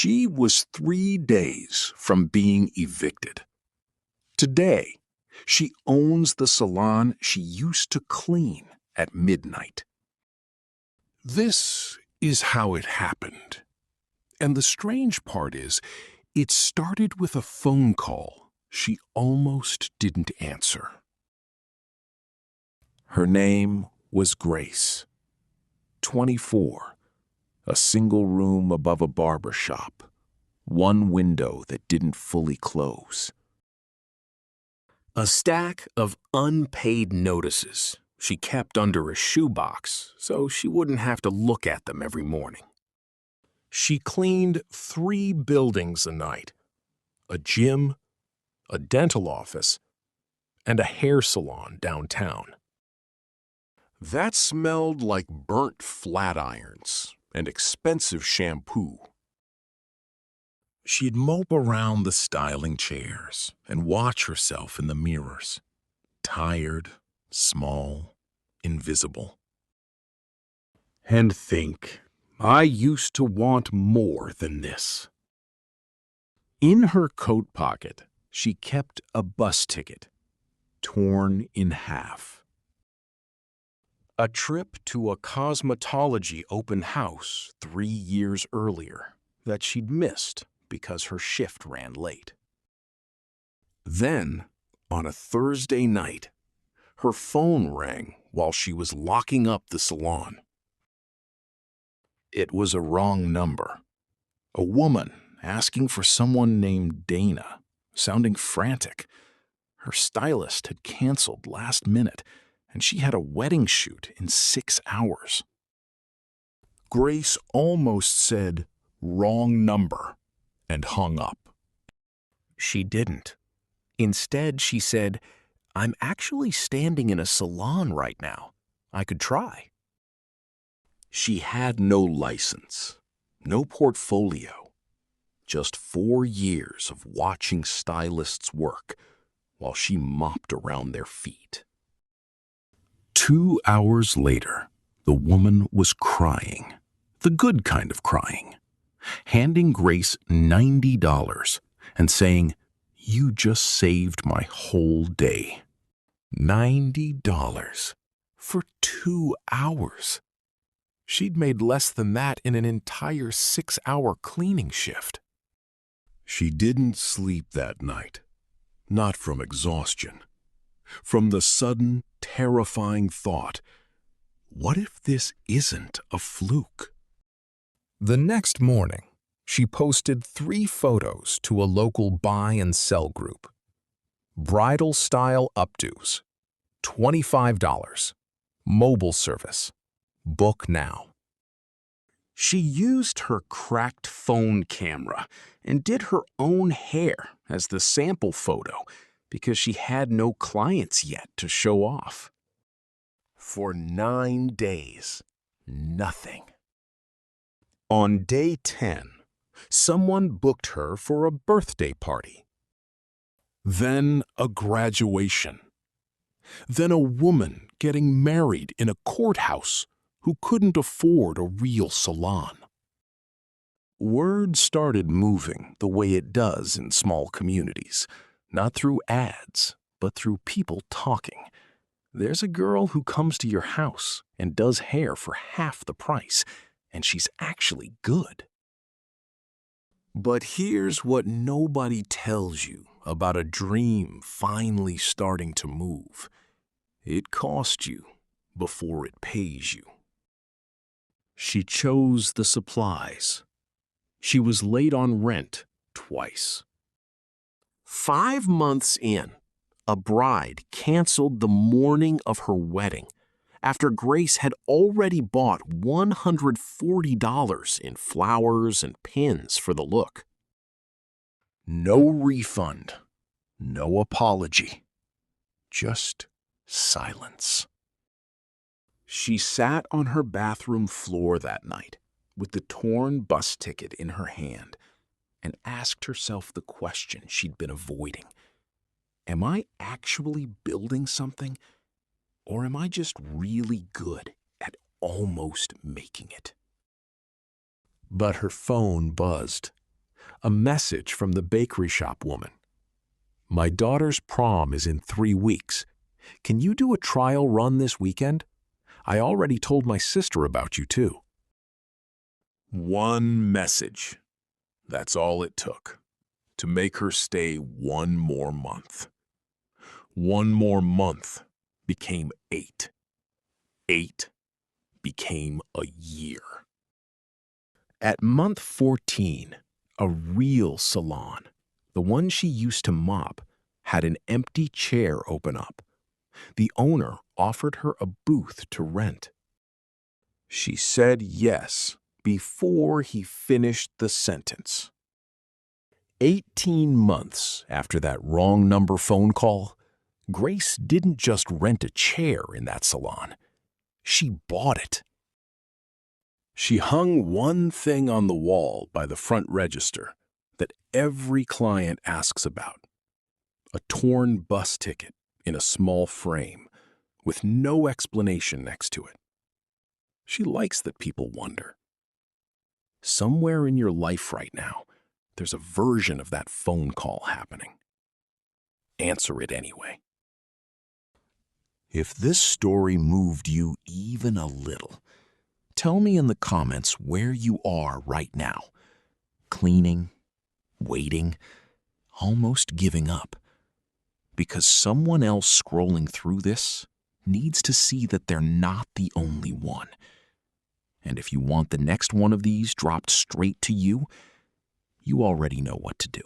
She was 3 days from being evicted. Today, she owns the salon she used to clean at midnight. This is how it happened. And the strange part is, it started with a phone call she almost didn't answer. Her name was Grace, 24, a single room above a barber shop, one window that didn't fully close. A stack of unpaid notices she kept under a shoebox so she wouldn't have to look at them every morning. She cleaned 3 buildings a night: a gym, a dental office, and a hair salon downtown. That smelled like burnt flat irons and expensive shampoo. She'd mope around the styling chairs and watch herself in the mirrors, tired, small, invisible. And think, I used to want more than this. In her coat pocket, she kept a bus ticket, torn in half. A trip to a cosmetology open house 3 years earlier that she'd missed because her shift ran late. Then, on a Thursday night, her phone rang while she was locking up the salon. It was a wrong number. A woman asking for someone named Dana, sounding frantic. Her stylist had canceled last minute, and she had a wedding shoot in 6 hours. Grace almost said, "Wrong number," and hung up. She didn't. Instead, she said, "I'm actually standing in a salon right now. I could try." She had no license, no portfolio, just 4 years of watching stylists work while she mopped around their feet. 2 hours later, the woman was crying, the good kind of crying, handing Grace $90 and saying, "You just saved my whole day." $90 for 2 hours. She'd made less than that in an entire 6-hour cleaning shift. She didn't sleep that night, not from exhaustion, from the sudden, terrifying thought, what if this isn't a fluke? The next morning, she posted 3 photos to a local buy and sell group. Bridal style updos, $25, mobile service, book now. She used her cracked phone camera and did her own hair as the sample photo because she had no clients yet to show off. For 9 days, nothing. On day 10, someone booked her for a birthday party. Then a graduation. Then a woman getting married in a courthouse who couldn't afford a real salon. Word started moving the way it does in small communities, not through ads, but through people talking. There's a girl who comes to your house and does hair for half the price, and she's actually good. But here's what nobody tells you about a dream finally starting to move. It costs you before it pays you. She chose the supplies. She was late on rent twice. 5 months in, a bride canceled the morning of her wedding after Grace had already bought $140 in flowers and pins for the look. No refund, no apology, just silence. She sat on her bathroom floor that night with the torn bus ticket in her hand and asked herself the question she'd been avoiding. Am I actually building something, or am I just really good at almost making it? But her phone buzzed, A message from the bakery shop woman. My daughter's prom is in 3 weeks. Can you do a trial run this weekend? I already told my sister about you too. One message. That's all it took to make her stay 1 more month. 1 more month became 8. 8 became a year. At month 14, a real salon, the one she used to mop, had an empty chair open up. The owner offered her a booth to rent. She said yes before he finished the sentence. 18 months after that wrong number phone call, Grace didn't just rent a chair in that salon. She bought it. She hung one thing on the wall by the front register that every client asks about: a torn bus ticket in a small frame with no explanation next to it. She likes that people wonder. Somewhere in your life right now, there's a version of that phone call happening. Answer it anyway. If this story moved you even a little, tell me in the comments where you are right now. Cleaning, waiting, almost giving up. Because someone else scrolling through this needs to see that they're not the only one. And if you want the next one of these dropped straight to you, you already know what to do.